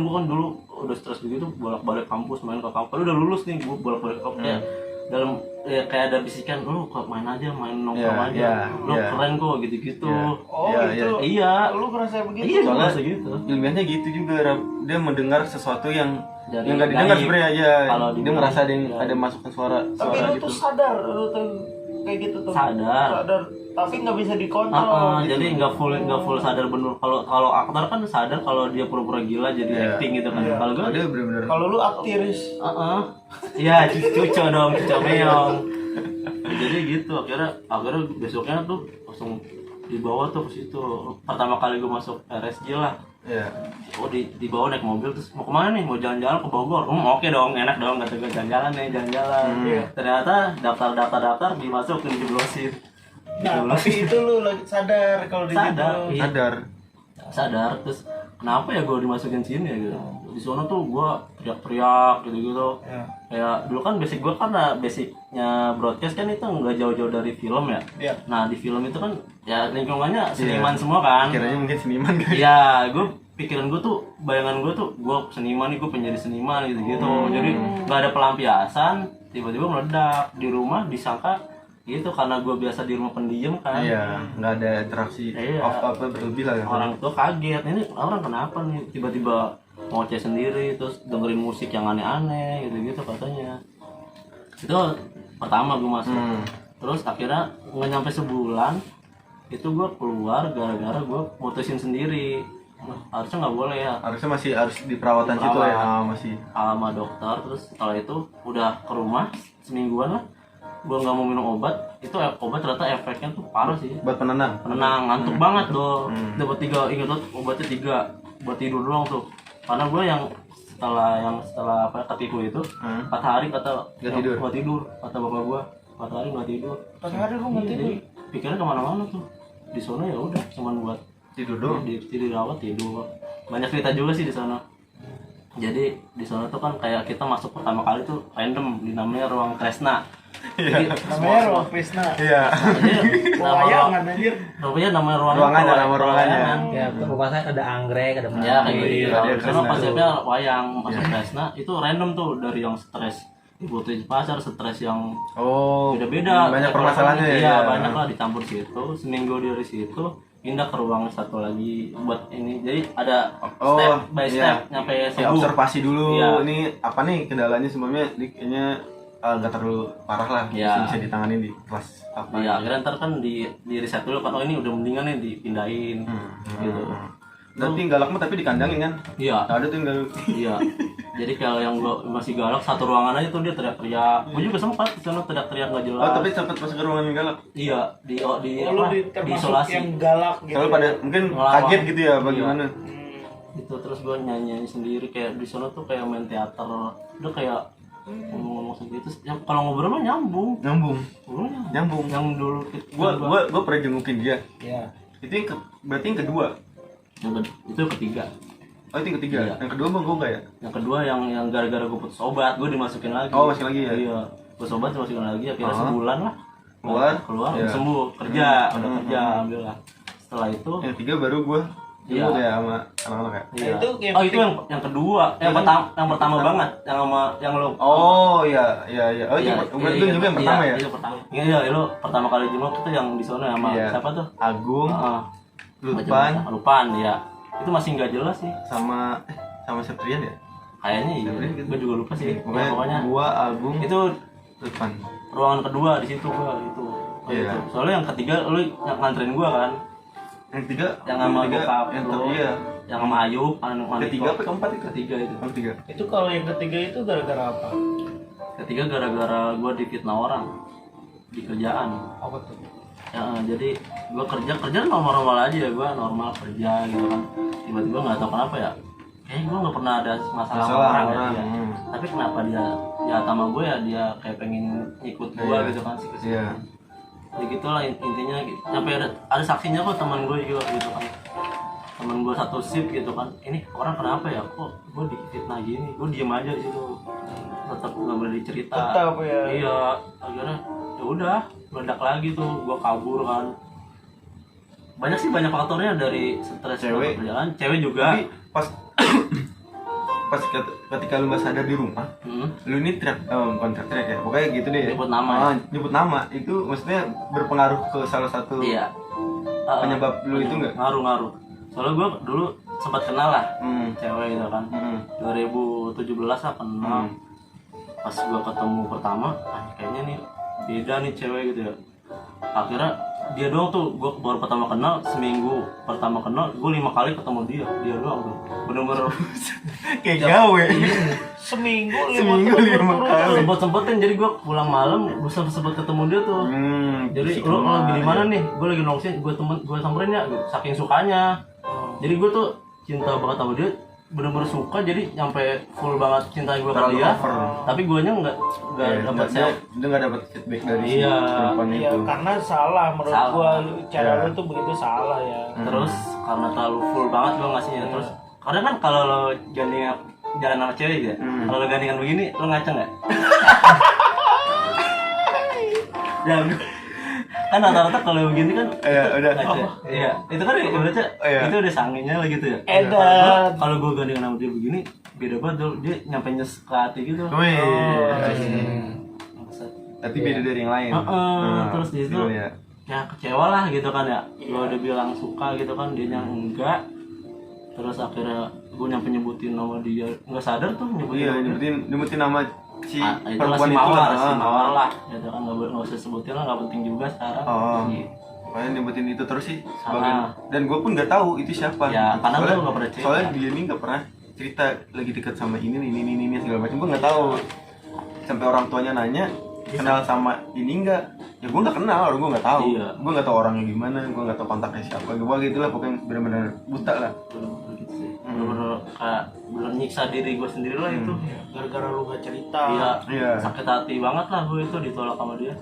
Speaker 2: gue kan dulu udah stres begitu bolak-balik kampus, main ke kampus. Udah lulus nih, gue bolak-balik kampus kayak dalam ya kayak ada bisikan, lu kok main aja, main nongkrong aja,
Speaker 1: Iya,
Speaker 2: lu
Speaker 1: iya.
Speaker 2: keren kok gitu-gitu.
Speaker 3: Oh
Speaker 1: Iya,
Speaker 3: itu.
Speaker 2: Iya.
Speaker 3: Lu ngerasa begitu?
Speaker 2: Iya,
Speaker 1: Soalnya
Speaker 2: masa gitu.
Speaker 1: ilmiahnya gitu juga, Rab. Dia mendengar sesuatu yang
Speaker 2: Dari
Speaker 1: nggak didengar
Speaker 2: gaib.
Speaker 1: sebenarnya aja.
Speaker 2: Kalau
Speaker 1: Dia
Speaker 2: dibilang,
Speaker 1: merasa ada yang
Speaker 2: ya.
Speaker 1: ada masukan suara
Speaker 3: Tapi lu
Speaker 1: gitu.
Speaker 3: tuh sadar, lu tuh kayak gitu tuh.
Speaker 2: Sadar.
Speaker 3: Tapi nggak bisa dikontrol. Gitu.
Speaker 2: Jadi nggak full sadar bener. Kalau aktor kan sadar kalau dia pura-pura gila jadi
Speaker 1: Iya.
Speaker 2: acting gitu kan.
Speaker 3: Iya.
Speaker 2: Kalau gue,
Speaker 1: Oh, dia benar-benar.
Speaker 3: Kalau lu aktiris.
Speaker 2: iya cuco dong, cuco meong. Jadi gitu, akhirnya besoknya tuh langsung dibawa tuh ke situ. Pertama kali gue masuk RSJ lah.
Speaker 1: Iya.
Speaker 2: Oh dibawa naik mobil, terus mau kemana nih? Mau jalan-jalan ke Bogor? Oke dong, enak dong, kata gue jalan-jalan nih, jalan-jalan.
Speaker 3: Iya.
Speaker 2: Ternyata daftar dimasukin, dijeblosin.
Speaker 3: Nah, tapi itu lu lagi sadar kalau di situ.
Speaker 2: Sadar, iya.
Speaker 1: Sadar.
Speaker 2: Terus kenapa ya gue dimasukin sini ya gitu. Di sana tuh gue teriak-teriak gitu-gitu.
Speaker 3: Ya.
Speaker 2: Kayak dulu kan basic gue karena basicnya broadcast kan itu nggak jauh-jauh dari film ya.
Speaker 3: Iya.
Speaker 2: Nah di film itu kan ya lingkungannya seniman semua kan.
Speaker 1: Kiranya mungkin seniman kan.
Speaker 2: Iya, gue pikiran gue tuh, bayangan gue tuh, gue seniman nih, gue pengen jadi seniman gitu-gitu. Jadi nggak ada pelampiasan, tiba-tiba meledak di rumah, disangka gitu karena gue biasa di rumah pendiam kan.
Speaker 1: Iya, nggak ada interaksi
Speaker 2: Iya.
Speaker 1: apa berlebih lah kan.
Speaker 2: Orang tua kaget, ini orang kenapa nih tiba-tiba ngoceh sendiri, terus dengerin musik yang aneh-aneh gitu-gitu katanya. Itu pertama gue masuk. Terus akhirnya nggak nyampe sebulan itu gue keluar gara-gara gue mutusin sendiri. Nah, harusnya nggak boleh ya,
Speaker 1: Harusnya masih harus di perawatan situ ya. Ah, masih.
Speaker 2: sama dokter. Terus setelah itu udah ke rumah semingguan lah, gue nggak mau minum obat. Itu obat ternyata efeknya tuh parah sih,
Speaker 1: Buat penenang.
Speaker 2: penenang, ngantuk banget dong. Dapat 3, ingat tuh obatnya 3 buat tidur doang tuh. Karena gue yang setelah apa ketipu itu 4 hari kata
Speaker 1: Nggak tidur.
Speaker 2: nggak tidur, kata bapak gue 4 hari nggak tidur.
Speaker 3: Pas hari lu nggak tidur.
Speaker 2: Jadi pikirnya kemana-mana tuh. Di sana ya udah cuman buat
Speaker 1: Tidur doang.
Speaker 2: di dirawat tidur. Banyak cerita juga sih di sana. Jadi di sana tuh kan kayak kita masuk pertama kali tuh random, dinamanya ruang Kresna. Jadi
Speaker 3: Namanya Ruang Krisna.
Speaker 1: Iya.
Speaker 3: Wayangan anjir.
Speaker 2: rupanya nama
Speaker 1: Ruangannya, nama ruangannya.
Speaker 4: Ya, rumah saya ada anggrek, ada
Speaker 2: Ya kayak gitu.
Speaker 1: Iya, dia
Speaker 2: Karena
Speaker 1: Kresna.
Speaker 2: konsepnya wayang masuk Kresna itu random tuh, dari yang stres dibutuhin pacar, stres yang
Speaker 1: Oh.
Speaker 2: beda-beda.
Speaker 1: Banyak
Speaker 2: Kayak
Speaker 1: permasalahannya ya.
Speaker 2: iya, banyak lah dicampur situ. Seminggu dari situ pindah ke ruang satu lagi buat ini. Jadi ada
Speaker 1: Oh,
Speaker 2: step by
Speaker 1: iya.
Speaker 2: step nyampe
Speaker 1: Ya,
Speaker 2: sembuh.
Speaker 1: observasi dulu.
Speaker 2: Iya.
Speaker 1: Ini apa nih kendalanya sebelumnya? Ini kayaknya nggak terlalu parah lah.
Speaker 2: Iya.
Speaker 1: Bisa ditangani di kelas apa?
Speaker 2: Iya, akhirnya ntar kan di riset dulu kan, oh ini udah mendingan nih dipindahin gitu.
Speaker 1: Tapi galak mah tapi dikandangin kan?
Speaker 2: Iya,
Speaker 1: Ada tuh yang galak.
Speaker 2: iya. Jadi kalau yang gua masih galak satu ruangan aja tuh dia teriak-teriak. Gua juga sempat di sana teriak-teriak nggak jelas.
Speaker 1: Oh, tapi sempat masuk ke ruangan yang galak.
Speaker 2: Iya, di
Speaker 3: Lu
Speaker 2: apa? Di
Speaker 3: termasuk
Speaker 2: isolasi.
Speaker 3: yang galak gitu.
Speaker 1: Kalau pada mungkin
Speaker 2: Ngelawak.
Speaker 1: kaget gitu ya,
Speaker 2: Iya.
Speaker 1: bagaimana?
Speaker 2: Itu terus gua nyanyi sendiri kayak di sana tuh kayak main teater. Udah kayak ngomong-ngomong segitu. Ya, kalau ngobrol mah nyambung.
Speaker 1: Nyambung.
Speaker 2: Ngobrolnya
Speaker 1: Nyambung.
Speaker 2: yang dulu
Speaker 1: Gua pernah jengukin dia.
Speaker 3: Iya.
Speaker 1: Itu yang berarti yang kedua.
Speaker 2: itu ketiga.
Speaker 1: Oh, itu yang ketiga.
Speaker 2: Iya.
Speaker 1: Yang kedua gua enggak ya?
Speaker 2: Yang kedua yang gara-gara gue putus obat, gue dimasukin lagi.
Speaker 1: Oh, masukin lagi ya?
Speaker 2: Iya, putus obat dimasukin lagi. Akhirnya sebulan lah.
Speaker 1: Keluar?
Speaker 2: Udah
Speaker 1: Iya.
Speaker 2: sembuh, kerja, udah kerja, alhamdulillah. Setelah itu,
Speaker 1: Yang ketiga baru gua
Speaker 2: Iya.
Speaker 1: jenguk ya sama anak-anak ya.
Speaker 2: iya.
Speaker 3: itu yang
Speaker 2: Oh itu yang kedua, yang pertama banget, yang sama yang lo.
Speaker 1: Oh, iya. Oh, itu berarti itu juga yang pertama ya?
Speaker 2: Itu pertama. Iya, lo pertama kali jenguk itu yang di sana sama
Speaker 1: Iya.
Speaker 2: siapa tuh?
Speaker 1: Agung,
Speaker 2: Heeh.
Speaker 1: Lutpan,
Speaker 2: Lupan, ya. Itu masih nggak jelas sih.
Speaker 1: sama Septrian ya?
Speaker 2: Kayaknya iya. Gue juga lupa sih.
Speaker 1: Pokoknya
Speaker 2: Pokoknya
Speaker 1: gua, Agung,
Speaker 2: itu
Speaker 1: Lutpan.
Speaker 2: ruangan kedua di situ gua itu.
Speaker 1: Iya.
Speaker 2: Itu. Soalnya yang ketiga lu yang nganterin gua kan,
Speaker 1: Yang ketiga,
Speaker 2: yang sama bokap
Speaker 1: yang
Speaker 2: lu,
Speaker 1: iya.
Speaker 2: yang sama Ayub,
Speaker 1: Ketiga apa keempat itu?
Speaker 2: ketiga itu.
Speaker 1: Yang ketiga.
Speaker 3: itu kalau yang ketiga itu gara-gara apa?
Speaker 2: Ketiga gara-gara gua difitnah orang di kerjaan.
Speaker 3: Apa tuh?
Speaker 2: Ya, jadi gua kerja normal-normal aja ya, gua normal kerja gitu kan. Tiba-tiba nggak tahu kenapa ya, kayaknya gua nggak pernah ada masalah sama
Speaker 1: Masalah
Speaker 2: orang,
Speaker 1: orang,
Speaker 2: ya.
Speaker 1: hmm.
Speaker 2: Tapi kenapa dia sama gue ya, dia kayak pengen ikut gua
Speaker 1: Iya.
Speaker 2: gitu kan sih.
Speaker 1: Iya.
Speaker 2: Ya gitulah intinya gitu. Sampai ada saksinya kok, teman gue juga gitu kan, teman gue satu shift gitu kan, ini orang kenapa ya kok gue difitnah gini, gue diem aja di situ, tetap nggak boleh dicerita.
Speaker 3: Tetap ya.
Speaker 2: Iya, akhirnya ya udah meledak lagi tuh, gue kabur kan. Banyak faktornya, dari stres
Speaker 1: Cewek.
Speaker 2: kerjaan, cewek juga.
Speaker 1: Tapi pas pas ketika lu nggak sadar di rumah, lu ini bukan teriak ya, pokoknya gitu deh.
Speaker 2: Nyebut nama.
Speaker 1: Nyebut nama itu maksudnya berpengaruh ke salah satu
Speaker 2: Iya.
Speaker 1: penyebab lu itu nggak?
Speaker 2: Ngaruh. Soalnya gue dulu sempat kenal lah cewek gitu kan. 2017 lah kenal. Pas gue ketemu pertama, kayaknya nih beda nih cewek gitu ya. Akhirnya dia doang tuh, gue baru pertama kenal, seminggu pertama kenal, gue 5 kali ketemu dia doang tuh. Bener-bener
Speaker 1: Kayak gawe.
Speaker 3: Seminggu
Speaker 1: Seminggu 5 kali.
Speaker 2: sempet-sempetin, jadi gue pulang malam, gue sempet ketemu dia tuh. Jadi lu lagi di mana nih? Gue lagi nongkrong, gue samperin ya, gitu. Saking sukanya. Jadi gue tuh cinta banget sama dia, bener-bener suka, jadi nyampe full banget cinta gue ke
Speaker 1: Terlalu
Speaker 2: dia.
Speaker 1: over.
Speaker 2: Tapi gue nya nggak dapat
Speaker 1: dia nggak dapat feedback dari si
Speaker 2: Iya.
Speaker 1: perempuan
Speaker 3: Iya,
Speaker 1: itu.
Speaker 3: karena salah menurut
Speaker 2: Salah.
Speaker 3: gua cara
Speaker 1: Iya.
Speaker 3: lu tuh begitu salah ya.
Speaker 2: Terus karena terlalu full banget gue ngasihnya. Terus karena kan kalau lo gandeng jalan sama cewek gitu ya, kalau lo gandengan begini, lo ngaca nggak? Ya, kan rata-rata kalau begini kan
Speaker 1: Iya, udah.
Speaker 2: ngaca. Iya, itu kan ibaratnya
Speaker 1: Iya.
Speaker 2: itu udah sanginya lah gitu ya.
Speaker 3: Edan.
Speaker 2: Kalau gue gandengan sama dia begini, beda banget Dul. Dia nyampe nyes ke hati gitu.
Speaker 1: Wih.
Speaker 2: Maksud.
Speaker 1: Tapi beda dari yang lain.
Speaker 2: Terus di situ
Speaker 1: ya.
Speaker 2: ya kecewa lah gitu kan ya. Gue udah bilang suka gitu kan, dia yang enggak. Terus akhirnya gue nyampe nyebutin nama dia, nggak sadar tuh nyebutin
Speaker 1: Iya,
Speaker 2: nama dia.
Speaker 1: nyebutin nama si
Speaker 2: Itulah
Speaker 1: perempuan
Speaker 2: si
Speaker 1: itu
Speaker 2: mawar,
Speaker 1: lah.
Speaker 2: si mawar lah gitu kan, nggak usah sebutin lah, nggak penting juga sekarang.
Speaker 1: Oh.
Speaker 2: Iya.
Speaker 1: Makanya nyebutin itu terus sih
Speaker 2: Salah.
Speaker 1: sebagian. Dan gue pun nggak tahu itu siapa.
Speaker 2: Ya, karena
Speaker 1: Soalnya-
Speaker 2: lu nggak pernah cerita.
Speaker 1: Soalnya dia ini nggak pernah cerita lagi dekat sama ini segala macam. Gue nggak tahu. Sampai orang tuanya nanya kenal sama ini enggak? Ya gue nggak kenal, orang gue nggak tahu.
Speaker 2: Iya.
Speaker 1: Gue nggak tahu orangnya gimana, gue nggak tahu kontaknya siapa. Gue gitulah pokoknya benar-benar buta lah.
Speaker 2: Bener-bener gitu sih. Bener-bener kayak bener nyiksa diri gue sendiri lah itu.
Speaker 3: Gara-gara lu gak cerita.
Speaker 2: Iya,
Speaker 1: Iya.
Speaker 2: sakit hati banget lah gue itu ditolak sama dia.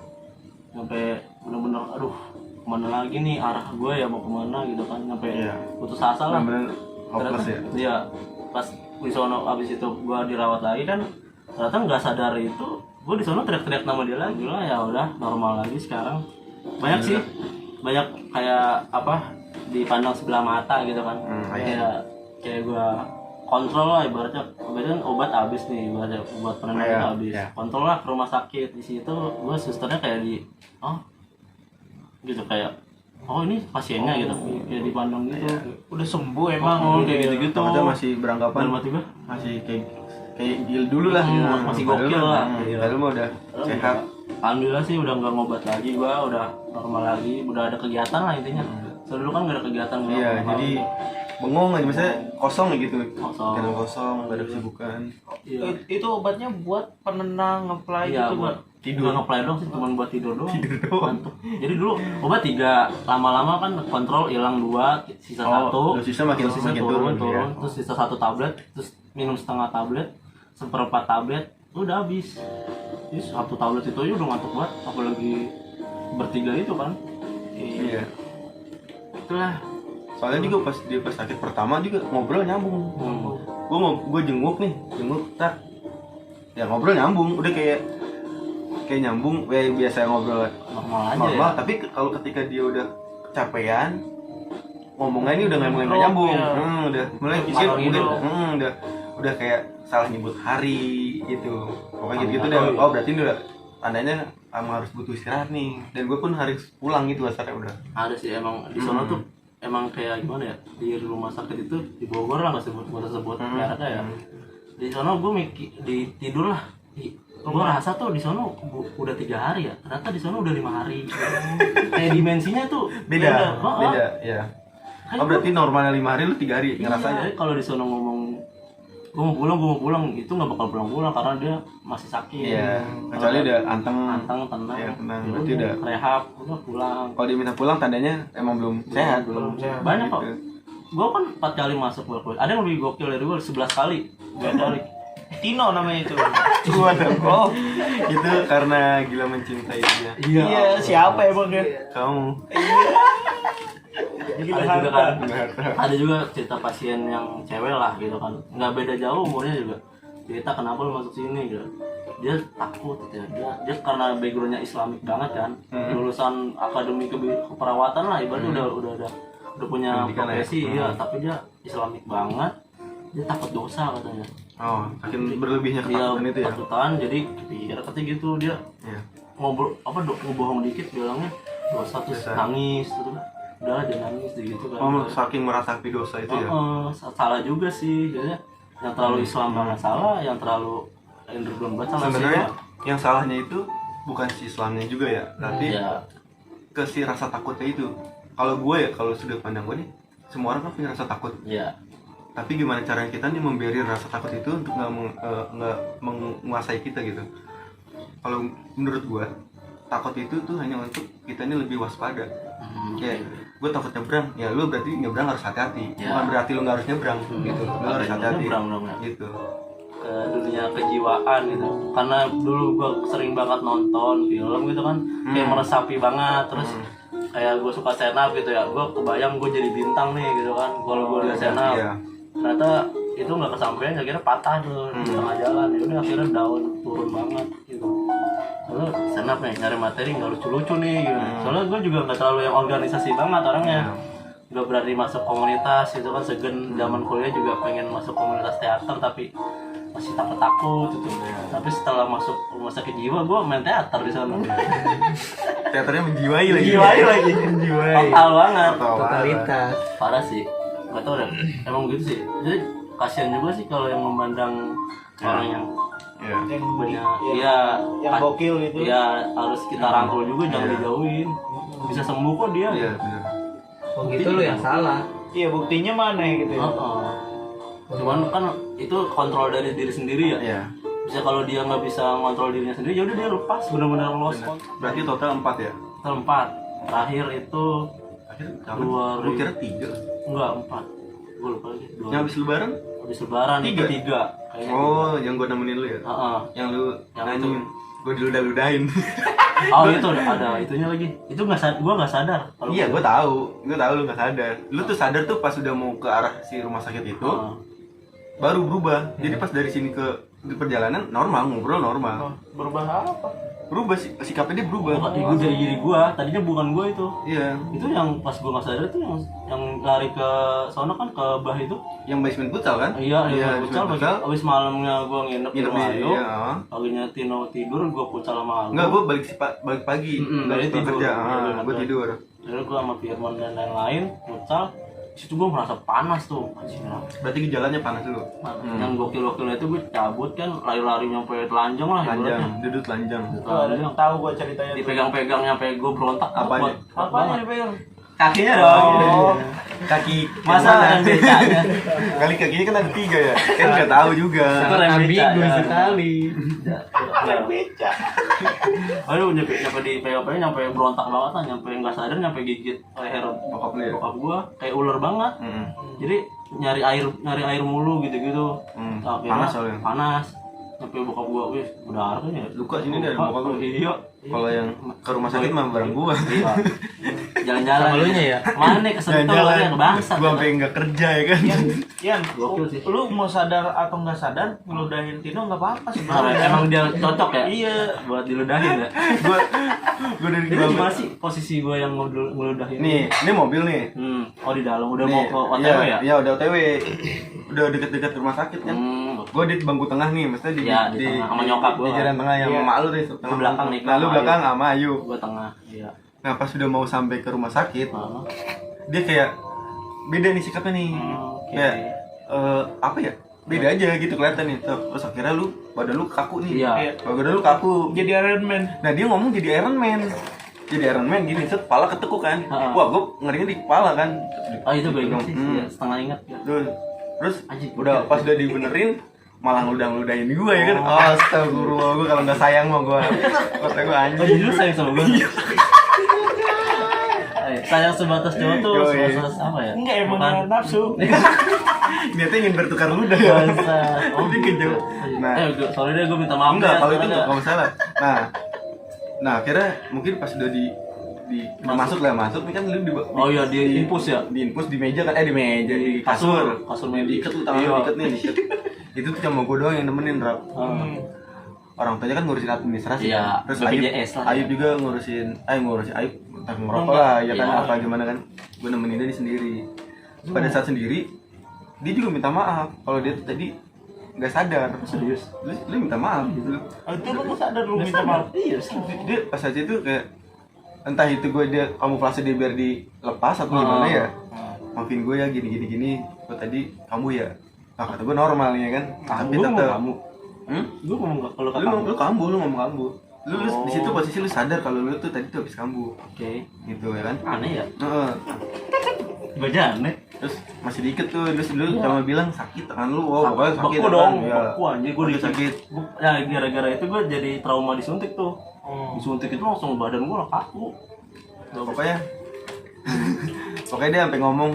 Speaker 2: Sampai bener-bener aduh, kemana lagi nih arah gue ya, mau kemana gitu kan, sampai
Speaker 1: Iya.
Speaker 2: putus asa lah.
Speaker 1: Benar-benar hopeless ya.
Speaker 2: Iya, pas di sono abis itu gue dirawat lagi dan ternyata nggak sadar itu gue di sono teriak-teriak nama dia lagi lah. Ya udah normal lagi sekarang. Banyak sih, banyak kayak apa dipandang sebelah mata gitu kan. Kayak gue kontrol lah ibaratnya obat habis nih, ibaratnya obat penenang
Speaker 1: Iya,
Speaker 2: itu habis,
Speaker 1: iya.
Speaker 2: kontrol lah ke rumah sakit. Di situ gue susternya kayak gitu kayak ini pasiennya gitu, kayak dipandang gitu.
Speaker 3: Udah sembuh emang.
Speaker 2: Kayak gitu-gitu.
Speaker 1: Ternyata masih beranggapan
Speaker 2: Dalam hati gue
Speaker 1: masih kayak gil dulu lah.
Speaker 2: masih
Speaker 1: Padahal
Speaker 2: gokil
Speaker 1: mah-
Speaker 2: lah.
Speaker 1: Padahal mah udah sehat.
Speaker 2: alhamdulillah sih udah nggak ngobat lagi, gua udah normal lagi, udah ada kegiatan lah intinya. Soalnya dulu kan nggak ada kegiatan.
Speaker 1: Iya, jadi bengong aja misalnya kosong gitu.
Speaker 2: Kosong.
Speaker 1: Pikiran kosong, nggak ada kesibukan.
Speaker 2: Iya.
Speaker 3: Itu obatnya buat penenang, ngeplay
Speaker 2: Iya,
Speaker 3: gitu
Speaker 2: buat
Speaker 3: kan.
Speaker 2: tidur ngeplay doang sih, cuma buat tidur doang. Ngantuk. Jadi dulu obat 3, lama-lama kan kontrol hilang 2, sisa 1.
Speaker 1: dosisnya makin turun, ya.
Speaker 2: Terus sisa 1 tablet, terus minum setengah tablet, 1/4 tablet, udah habis. Terus 1 tablet itu aja udah ngantuk banget, apalagi bertiga itu kan.
Speaker 1: Iya.
Speaker 2: Itulah.
Speaker 1: Soalnya juga pas dia pas sakit pertama juga ngobrol nyambung. Gue jenguk, tak. Ya ngobrol nyambung, udah kayak nyambung, kayak biasa ngobrol
Speaker 2: Normal aja
Speaker 1: normal.
Speaker 2: ya.
Speaker 1: Tapi kalau ketika dia udah kecapean, ngomongnya ini udah mulai nggak
Speaker 3: Drop,
Speaker 1: nyambung.
Speaker 3: ya.
Speaker 1: Udah mulai kisir,
Speaker 2: Ngalor ngidul.
Speaker 1: udah kayak salah nyebut hari gitu. Pokoknya gitu-gitu
Speaker 2: Nggak tahu
Speaker 1: deh.
Speaker 2: ya.
Speaker 1: Oh berarti ini udah tandanya harus butuh istirahat nih. Dan gue pun harus pulang gitu asalnya udah.
Speaker 2: Ada sih emang di sana tuh emang kayak gimana ya, di rumah sakit itu di Bogor lah, nggak sebut mereknya ya. Di sana gue di tidur lah. Gue rasa tuh di sana udah 3 hari ya, ternyata di sana udah 5 hari. Kayak dimensinya tuh
Speaker 1: Beda,
Speaker 2: Oh,
Speaker 1: ya.
Speaker 2: Kan
Speaker 1: Oh berarti normalnya 5 hari lu 3 hari
Speaker 2: iya,
Speaker 1: ngerasanya.
Speaker 2: jadi kalau di sana ngomong gue mau pulang itu nggak bakal pulang karena dia masih sakit.
Speaker 1: Iya. Kecuali udah anteng.
Speaker 2: tenang.
Speaker 1: Iya, tenang.
Speaker 2: Ya
Speaker 1: Berarti udah.
Speaker 2: rehab, udah pulang.
Speaker 1: Kalau dia minta pulang tandanya emang belum sehat.
Speaker 2: Belum banyak kok.
Speaker 1: Gitu.
Speaker 2: Gue kan 4 kali masuk bolak-balik. Ada yang lebih gokil dari gue 11 kali. Bolak-balik.
Speaker 3: Tino namanya itu.
Speaker 1: Gua dong. Oh, itu karena gila mencintai dia.
Speaker 3: Iya, siapa emang dia?
Speaker 1: Kamu.
Speaker 3: Gila
Speaker 2: Ada juga
Speaker 3: harta.
Speaker 2: kan, ada juga cerita pasien yang cewek lah gitu kan, nggak beda jauh umurnya juga, cerita kenapa lu masuk sini gitu. Dia takut gitu ya, dia karena backgroundnya Islamik banget kan, lulusan akademi keperawatan lah ibaratnya, udah punya
Speaker 1: Pendidikan
Speaker 2: profesi
Speaker 1: ya.
Speaker 2: ya, tapi dia Islamik banget. dia takut dosa katanya.
Speaker 1: Oh, saking berlebihnya
Speaker 2: Dia
Speaker 1: ketakutan itu ya.
Speaker 2: ketakutan, jadi kepikir katanya gitu dia
Speaker 1: Iya.
Speaker 2: ngobrol ngebohong dikit bilangnya dosa terus
Speaker 1: Dosa.
Speaker 2: nangis terus udah dia nangis gitu kan.
Speaker 1: Oh, saking meratapi dosa itu ya.
Speaker 2: Salah juga sih jadinya, yang terlalu Islam banget salah, yang terlalu underground banget salah.
Speaker 1: Sebenarnya yang salahnya itu bukan si Islamnya juga ya, tapi
Speaker 2: ya
Speaker 1: ke si rasa takutnya itu. Kalau gue ya, kalau sudut pandang gue nih, semua orang kan punya rasa takut.
Speaker 2: ya
Speaker 1: Tapi gimana caranya kita nih memberi rasa takut itu untuk nggak menguasai kita gitu. Kalau menurut gue, takut itu tuh hanya untuk kita ini lebih waspada. Kayak gue takut nyebrang, ya lu berarti nyebrang harus hati-hati.
Speaker 2: Ya.
Speaker 1: Bukan berarti lu nggak harus nyebrang gitu. Lu harus hati-hati.
Speaker 2: nyebrang dong ya.
Speaker 1: Gitu.
Speaker 2: Ke dunia kejiwaan gitu, karena dulu gue sering banget nonton film gitu kan, kayak meresapi banget, terus kayak gue suka stand up gitu ya, gue kebayang gue jadi bintang nih gitu kan, kalau gue lihat stand up.
Speaker 1: Iya.
Speaker 2: Ternyata itu nggak kesampaian, akhirnya patah tuh di tengah jalan, ya udah akhirnya down, turun banget gitu. Lalu stand up nih nyari materi nggak lucu-lucu nih gitu. Soalnya gue juga nggak terlalu yang organisasi banget orangnya, nggak berani masuk komunitas gitu kan, segen zaman kuliah juga pengen masuk komunitas teater tapi masih takut gitu. Tapi setelah masuk rumah sakit jiwa gue main teater di sana.
Speaker 1: Teaternya menjiwai lagi.
Speaker 2: lagi. Total banget.
Speaker 4: Totalitas.
Speaker 2: Parah sih. Gak tau deh. Emang begitu sih. Jadi kasihan juga sih kalau yang memandang orang yang
Speaker 1: Iya.
Speaker 3: yang
Speaker 2: punya
Speaker 3: yang gokil gitu.
Speaker 2: ya harus kita rangkul juga, jangan dijauhin. Bisa sembuh kok dia.
Speaker 1: Iya, benar.
Speaker 4: Oh gitu lu yang salah.
Speaker 3: Iya, buktinya mana gitu ya.
Speaker 2: Cuman kan itu kontrol dari diri sendiri ya.
Speaker 1: Iya.
Speaker 2: Bisa kalau dia nggak bisa ngontrol dirinya sendiri, ya udah dia lepas, benar-benar lost.
Speaker 1: Berarti total 4 ya?
Speaker 2: Tempat terakhir itu
Speaker 1: Akhirnya
Speaker 2: Dua
Speaker 1: gue kira 3.
Speaker 2: enggak 4. Gue lupa lagi.
Speaker 1: Yang habis lebaran?
Speaker 2: Habis lebaran itu 3 kayaknya.
Speaker 1: Oh, yang gue nemenin lu ya?
Speaker 2: Heeh.
Speaker 1: Yang lu
Speaker 2: Yang
Speaker 1: nanyain. Gue diludah-ludahin.
Speaker 2: Oh itu ada itunya lagi. Itu gue nggak sadar. Kalau
Speaker 1: Iya, gue tahu lu nggak sadar. Lu tuh sadar tuh pas udah mau ke arah si rumah sakit itu, baru berubah. Jadi pas dari sini ke di perjalanan normal, ngobrol normal.
Speaker 3: Berubah apa?
Speaker 1: Berubah sih, sikapnya dia berubah.
Speaker 2: Gue jadi diri gue. Tadinya bukan gue itu.
Speaker 1: Iya.
Speaker 2: Itu yang pas gue nggak sadar itu yang lari ke sono kan, ke bah itu.
Speaker 1: Yang basement futsal kan?
Speaker 2: Iya,
Speaker 1: basement
Speaker 2: pucal.
Speaker 1: futsal.
Speaker 2: Abis malamnya gue nginep di
Speaker 1: Nginep
Speaker 2: rumah
Speaker 1: di-
Speaker 2: Ayu.
Speaker 1: iya.
Speaker 2: Paginya Tino tidur, gue pucal sama Ayu.
Speaker 1: Enggak, gue balik pagi.
Speaker 2: Dari
Speaker 1: Dari
Speaker 2: tidur.
Speaker 1: kerja.
Speaker 2: Iya,
Speaker 1: Gue tidur.
Speaker 2: Lalu gue sama Firman dan lain-lain pucal. Di situ gue merasa panas tuh, anjing.
Speaker 1: Berarti gejalanya panas dulu.
Speaker 2: Yang gokil-gokilnya itu gue cabut kan, lari-lari nyampe telanjang lah
Speaker 1: Telanjang,
Speaker 2: ibaratnya.
Speaker 1: duduk telanjang.
Speaker 2: Telanjang.
Speaker 3: Tahu gua ceritanya tuh.
Speaker 2: Dipegang-pegang nyampe gue berontak.
Speaker 1: Apanya?
Speaker 3: Apanya dipegang?
Speaker 2: Kakinya dong.
Speaker 1: Oh, kaki
Speaker 2: Masa yang becanya?
Speaker 1: kali kakinya kan ada 3 ya? Kan nggak tahu juga.
Speaker 2: Itu rem beca,
Speaker 4: Ambigu
Speaker 2: ya.
Speaker 4: sekali.
Speaker 3: Beca.
Speaker 2: Aduh, nyampe di pegang-pegang nyampe berontak banget lah, nyampe nggak sadar, nyampe gigit leher
Speaker 1: Bokap lu ya?
Speaker 2: bokap gua kayak ular banget. Jadi nyari air mulu gitu-gitu. Akhirnya
Speaker 1: Panas soalnya.
Speaker 2: Panas. Sampai bokap gua, wih, udah kan ya.
Speaker 1: Luka sini dari bokap lu.
Speaker 2: Iya.
Speaker 1: Kalau yang ke rumah sakit mah bareng gua.
Speaker 2: Iya. Jalan-jalan.
Speaker 4: Sama lunya ya?
Speaker 2: Mana kesentuh ya, kebangsat.
Speaker 1: Gua sampai nggak kerja ya kan.
Speaker 3: Yan,
Speaker 2: Gokil sih.
Speaker 3: lu mau sadar atau nggak sadar ngeludahin Tino nggak apa-apa
Speaker 2: Nah,
Speaker 3: sebenarnya.
Speaker 2: emang dia cocok ya?
Speaker 3: Iya.
Speaker 2: Buat diludahin ya?
Speaker 1: Gua dari
Speaker 2: Itu
Speaker 1: bawah.
Speaker 2: gimana sih posisi gua yang ngeludahin?
Speaker 1: Ini mobil nih.
Speaker 2: Oh di dalam, udah
Speaker 1: Nih,
Speaker 2: mau ke OTW
Speaker 1: iya,
Speaker 2: ya?
Speaker 1: Iya, udah OTW. Udah deket-deket rumah sakit kan. Gue di bangku tengah nih, maksudnya
Speaker 2: Iya, di tengah, sama nyokap gua.
Speaker 1: di jalan tengah yang
Speaker 3: Iya.
Speaker 1: sama lu deh,
Speaker 2: Lu belakang nih,
Speaker 1: Nah, lu
Speaker 2: sama
Speaker 1: belakang
Speaker 2: Ayu.
Speaker 1: sama Ayu.
Speaker 2: Gua tengah, iya.
Speaker 1: Nah, pas sudah mau sampai ke rumah sakit,
Speaker 2: Ah,
Speaker 1: dia kayak beda nih sikapnya nih.
Speaker 2: oke.
Speaker 1: Kayak apa ya? Beda aja gitu kelihatan nih. Terus akhirnya badan lu kaku nih.
Speaker 2: Iya.
Speaker 1: Badan lu kaku.
Speaker 3: Jadi Iron Man.
Speaker 1: Nah, dia ngomong jadi Iron Man. Jadi Iron Man gini, set kepala ketekuk kan.
Speaker 2: Ah.
Speaker 1: Wah, gue ngerinya di kepala kan.
Speaker 2: Oh itu gue ingat sih,
Speaker 1: Hmm.
Speaker 2: iya, setengah ingat ya.
Speaker 1: Terus
Speaker 2: Anjing,
Speaker 1: udah
Speaker 2: gokil.
Speaker 1: pas udah dibenerin malah ngeludahin gue ya kan. Astagfirullah, gue kalau nggak sayang mah gue kata gue
Speaker 2: Oh
Speaker 1: anjing.
Speaker 2: jadi lu sayang sama gue? Sayang sebatas cowok tuh,
Speaker 1: Yoi.
Speaker 2: sebatas apa ya?
Speaker 3: Enggak, emang
Speaker 2: Bukan.
Speaker 3: nafsu.
Speaker 1: Niatnya ingin bertukar ludah ya.
Speaker 2: Bangsa. Oh,
Speaker 1: Tapi kejauh. Nah,
Speaker 2: sorry deh gue minta maaf.
Speaker 1: enggak
Speaker 2: ya,
Speaker 1: kalau itu
Speaker 2: soalnya-
Speaker 1: nggak masalah. Nah akhirnya mungkin pas udah di masuk nih kan lu
Speaker 2: Oh iya, di infus ya?
Speaker 1: di infus di meja kan, di meja di kasur
Speaker 2: meja.
Speaker 1: diikat lu tangan
Speaker 2: Iya.
Speaker 1: lu diikat nih diikat. Itu tuh cuma gue doang yang nemenin Rap.
Speaker 2: Hmm.
Speaker 1: Orang tuanya kan ngurusin administrasi
Speaker 2: Iya,
Speaker 1: kan? Terus
Speaker 2: BPJS lah.
Speaker 1: Ayub juga ngurusin Ayub entah ngerokok
Speaker 3: Enggak.
Speaker 1: lah ya kan
Speaker 2: Iya.
Speaker 1: apa gimana kan gue nemenin dia di sendiri. Pada saat sendiri dia juga minta maaf kalau dia tuh tadi nggak sadar.
Speaker 2: Serius?
Speaker 1: Lu minta maaf gitu loh.
Speaker 3: Itu lu nggak sadar lu minta maaf.
Speaker 2: Iya.
Speaker 1: Dia pas aja tuh kayak entah itu gue dia kamuflase dia biar dilepas atau gimana ya. Maafin gue ya gini. Gue tadi kamu ya. Nah, kata gue normalnya kan. Tapi
Speaker 2: Gue ngomong
Speaker 1: tetap
Speaker 2: kamu. Gue ngomong kalau ke
Speaker 1: lu
Speaker 2: kamu.
Speaker 1: lu ngomong kambuh. Lu di situ posisi lu sadar kalau lu tuh tadi tuh habis kambuh.
Speaker 2: Oke.
Speaker 1: Gitu ya kan.
Speaker 2: Aneh ya?
Speaker 1: Heeh.
Speaker 2: Gue aja aneh.
Speaker 1: Terus masih dikit tuh, terus dulu cuma bilang sakit tangan lu, wow pokoknya sakit
Speaker 2: Beku dong,
Speaker 1: ya.
Speaker 2: beku anjir gue
Speaker 1: Udah sakit.
Speaker 2: Ya gara-gara itu gue jadi trauma disuntik tuh. Disuntik itu langsung badan gue kaku.
Speaker 1: Pokoknya pokoknya dia sampai ngomong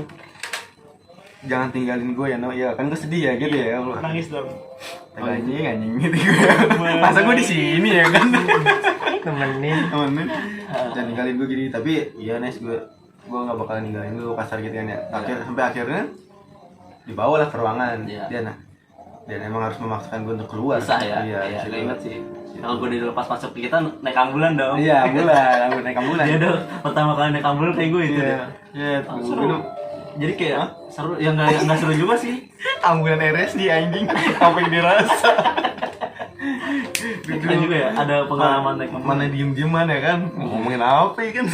Speaker 1: jangan tinggalin gue ya, no. Ya kan gue sedih ya gitu ya.
Speaker 3: Nangis dong.
Speaker 1: Anjing gitu gue. Masa gue di sini ya kan.
Speaker 4: Temenin.
Speaker 1: Jangan tinggalin gue gini, tapi iya Nes gue nggak bakalan ninggalin lu kasar gitu kan ya. Sampai akhirnya dibawa lah ke ruangan.
Speaker 2: Iya.
Speaker 1: Dan emang harus memaksakan gue untuk keluar.
Speaker 2: Bisa ya? Iya, gue inget sih. Kalau gue dilepas masuk kita naik ambulan dong.
Speaker 1: Iya, ambulan, naik ambulan.
Speaker 2: Dia tuh pertama kali naik ambulan kayak gue itu
Speaker 1: Iya.
Speaker 2: deh.
Speaker 1: Iya,
Speaker 2: Seru. Jadi kayak seru, ya nggak seru juga sih.
Speaker 1: ambulan RSD anjing. Apa yang dirasa?
Speaker 2: Kita juga ya, ada pengalaman naik ambulan.
Speaker 1: Mana diem-dieman ya kan? Ngomongin apa ya kan?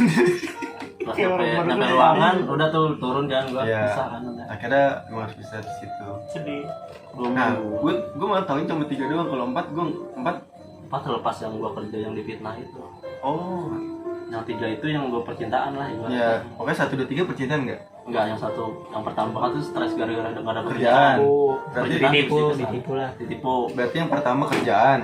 Speaker 2: Pas sampai ruangan, udah tuh turun kan gue
Speaker 1: Iya.
Speaker 2: bisa kan udah.
Speaker 1: Akhirnya emang harus bisa di situ.
Speaker 3: Sedih.
Speaker 1: Nah, gue malah tauin cuma 3 doang. Kalau 4 gue 4.
Speaker 2: Pas terlepas yang gue kerja yang di fitnah itu.
Speaker 1: Oh.
Speaker 2: Yang 3 itu yang gue percintaan lah ibaratnya.
Speaker 1: Ya, pokoknya 1 2 3 percintaan enggak?
Speaker 2: Enggak, yang satu, yang pertama kan tuh stres gara-gara nggak ada
Speaker 1: Kerjaan.
Speaker 2: Berarti
Speaker 4: Ditipu lah.
Speaker 2: Ditipu.
Speaker 1: Berarti yang pertama kerjaan.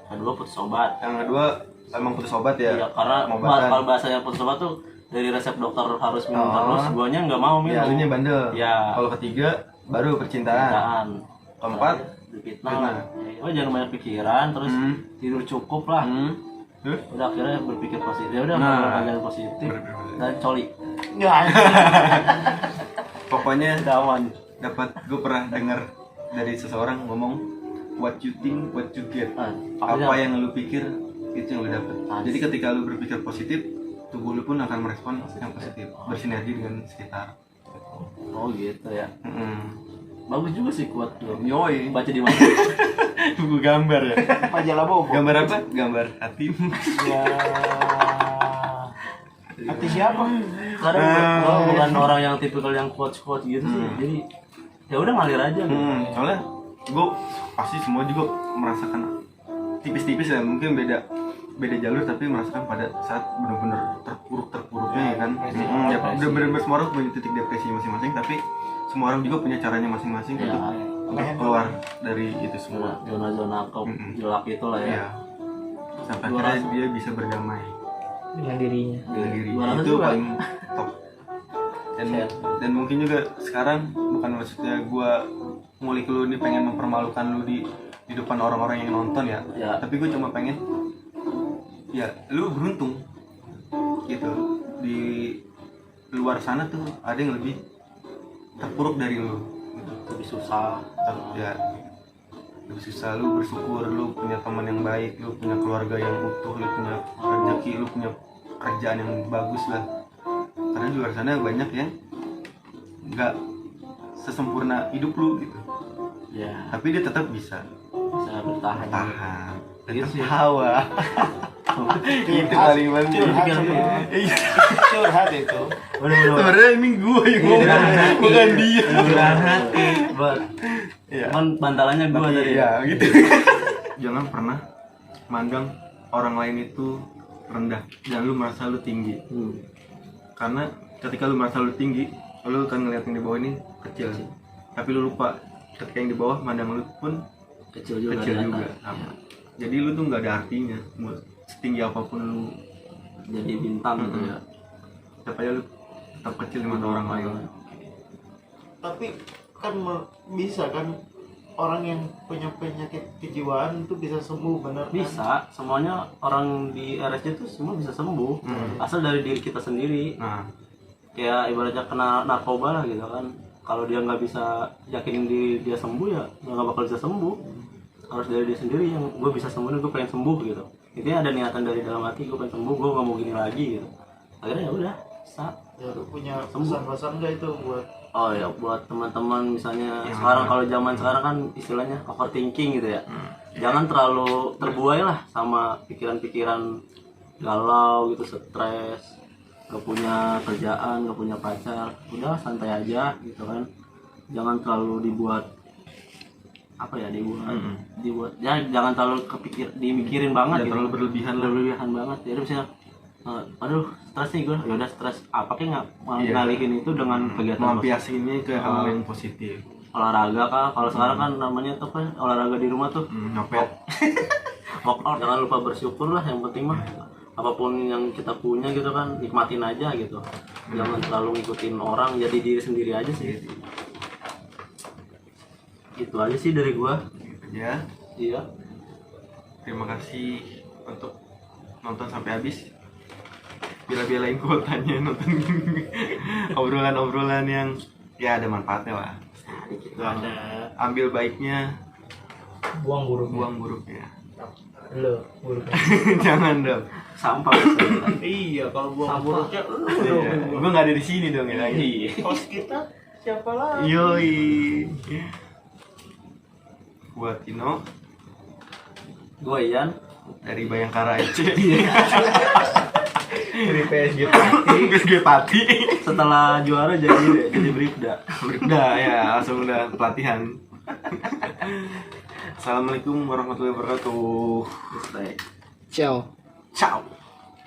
Speaker 2: Kedua putus obat.
Speaker 1: Yang kedua emang putus obat ya.
Speaker 2: Iya, karena
Speaker 1: Pengobatan.
Speaker 2: kalau bahasanya putus obat tuh dari resep dokter harus minum
Speaker 1: Oh.
Speaker 2: terus, guanya nggak mau minum.
Speaker 1: Ya, alunya bandel.
Speaker 2: Ya.
Speaker 1: Kalau ketiga baru percintaan.
Speaker 2: Percintaan.
Speaker 1: Keempat,
Speaker 2: fitnah.
Speaker 1: fitnah.
Speaker 2: Oh, jangan banyak pikiran, terus tidur cukup lah.
Speaker 1: Terus?
Speaker 2: Udah akhirnya berpikir positif. Ya udah,
Speaker 1: Nah.
Speaker 2: kalau positif dan coli.
Speaker 3: Ya.
Speaker 1: Pokoknya
Speaker 2: Udah aman.
Speaker 1: dapat gue pernah dengar dari seseorang ngomong what you think what you get. Apa yang lu pikir itu yang lu dapat. Jadi ketika lu berpikir positif, tubuh lu pun akan merespon yang positif, bersinergi dengan sekitar.
Speaker 2: Oh gitu ya.
Speaker 1: Mm-mm.
Speaker 2: Bagus juga sih kuat tuh.
Speaker 1: Yoi.
Speaker 2: Baca di mana?
Speaker 1: Buku gambar ya.
Speaker 3: Majalah bobo.
Speaker 1: Gambar apa? Gambar hati.
Speaker 3: Ya. Hati siapa?
Speaker 2: Kadang gua bukan orang yang tipikal yang quotes gitu sih. Jadi ya udah ngalir aja gitu.
Speaker 1: Soalnya gue pasti semua juga merasakan tipis-tipis ya, mungkin beda jalur tapi merasakan pada saat benar-benar terpuruknya ya kan. Ya udah benar-benar semua orang punya titik depresi masing-masing, tapi semua orang juga punya caranya masing-masing
Speaker 2: Ya,
Speaker 1: untuk keluar dari itu semua.
Speaker 2: zona-zona gelap itu lah ya.
Speaker 1: Iya. Sampai akhirnya dia bisa berdamai
Speaker 4: Dengan dirinya.
Speaker 1: dengan diri.
Speaker 2: Gua rasa
Speaker 1: Itu
Speaker 2: juga.
Speaker 1: paling top. Dan mungkin juga sekarang bukan maksudnya gue ngulik lu nih pengen mempermalukan lu di depan orang-orang yang nonton ya.
Speaker 2: Ya.
Speaker 1: Tapi gue cuma pengen ya lu beruntung gitu. Di luar sana tuh ada yang lebih terpuruk dari lu gitu.
Speaker 2: Lebih susah.
Speaker 1: Ya lebih susah. Lu bersyukur lu punya teman yang baik, lu punya keluarga yang utuh, lu punya rezeki, lu punya kerjaan yang bagus lah. Karena di luar sana banyak yang nggak sesempurna hidup lu gitu,
Speaker 2: Ya,
Speaker 1: tapi dia tetap bisa
Speaker 2: bisa bertahan.
Speaker 1: tahan dan
Speaker 2: Iya sih.
Speaker 1: tertawa. Itu paling penting.
Speaker 3: Curhat itu.
Speaker 2: Bener-bener.
Speaker 1: Sebenarnya ini gue yang ngomong, bukan dia.
Speaker 2: Murahan hati.
Speaker 1: Iya.
Speaker 2: Cuman bantalannya gua
Speaker 1: Tapi
Speaker 2: tadi.
Speaker 1: ya gitu. Jangan pernah mandang orang lain itu rendah, jangan lu merasa lu tinggi. Karena ketika lu merasa lu tinggi, lu akan ngeliat yang di bawah ini kecil. Tapi lu lupa ketika yang di bawah mandang lu pun
Speaker 2: Kecil juga.
Speaker 1: kecil
Speaker 2: ternyata.
Speaker 1: juga. Sama. Jadi lu tuh nggak ada artinya, mau setinggi apapun lu,
Speaker 2: Jadi bintang gitu ya.
Speaker 1: tetap aja lu tetap kecil di mata orang lain.
Speaker 3: Tapi kan bisa kan orang yang punya penyakit kejiwaan itu bisa sembuh benar kan?
Speaker 2: Bisa, semuanya orang di RSJ itu semua bisa sembuh. Asal dari diri kita sendiri.
Speaker 1: Nah,
Speaker 2: Kayak ibaratnya kena narkoba lah gitu kan. Kalau dia nggak bisa yakinin diri dia sembuh ya nggak bakal bisa sembuh. Harus dari dia sendiri yang gue bisa sembuh, gue pengen sembuh gitu. Intinya ada niatan dari dalam hati, gue pengen sembuh, gue nggak mau gini lagi gitu. Akhirnya ya udah bisa.
Speaker 3: Ya, lu punya pesan-pesan nggak itu buat
Speaker 2: Oh ya, buat teman-teman misalnya sekarang, kalau zaman sekarang kan istilahnya overthinking gitu ya. Jangan terlalu terbuai lah sama pikiran-pikiran galau gitu, stres, gak punya kerjaan, gak punya pacar. Udah santai aja gitu kan. Jangan terlalu dibuat apa ya, dibuat ya, jangan terlalu dimikirin banget gitu.
Speaker 1: terlalu berlebihan
Speaker 2: banget. Jadi misalnya aduh stres nih gue, ya udah stres apa kayak nggak ngalihin itu dengan kegiatan
Speaker 1: melampiasi ini ke hal yang positif.
Speaker 2: olahraga kah, kalau sekarang kan namanya tuh kan olahraga di rumah tuh
Speaker 1: Nyopet.
Speaker 2: workout. Jangan lupa bersyukur lah, yang penting mah apapun yang kita punya gitu kan, nikmatin aja gitu. Jangan terlalu ngikutin orang, jadi diri sendiri aja sih. Itu aja sih dari gua.
Speaker 1: Ya,
Speaker 2: Iya.
Speaker 1: terima kasih untuk nonton sampai habis. Bila-bilain kuotanya nonton obrolan-obrolan yang ya ada manfaatnya lah.
Speaker 3: itu ada
Speaker 1: Ambil baiknya,
Speaker 4: Buang buruknya.
Speaker 1: buang buruknya.
Speaker 4: Lo buruknya.
Speaker 1: Jangan dong.
Speaker 2: Sampah misalnya.
Speaker 3: iya kalau buang
Speaker 2: Sampah.
Speaker 3: buruknya
Speaker 1: Iya. Gue nggak ada di sini dong ya.
Speaker 2: Iya.
Speaker 3: host kita siapa lagi
Speaker 1: Yoi. Buat Tino
Speaker 2: Gua Ian.
Speaker 1: dari Bayangkara FC.
Speaker 4: Dari PSG Pati.
Speaker 1: PSG Pati.
Speaker 2: Setelah juara jadi Bribda.
Speaker 1: Udah ya, langsung udah pelatihan. Assalamualaikum warahmatullahi wabarakatuh.
Speaker 2: Respect.
Speaker 4: Ciao.
Speaker 1: Ciao.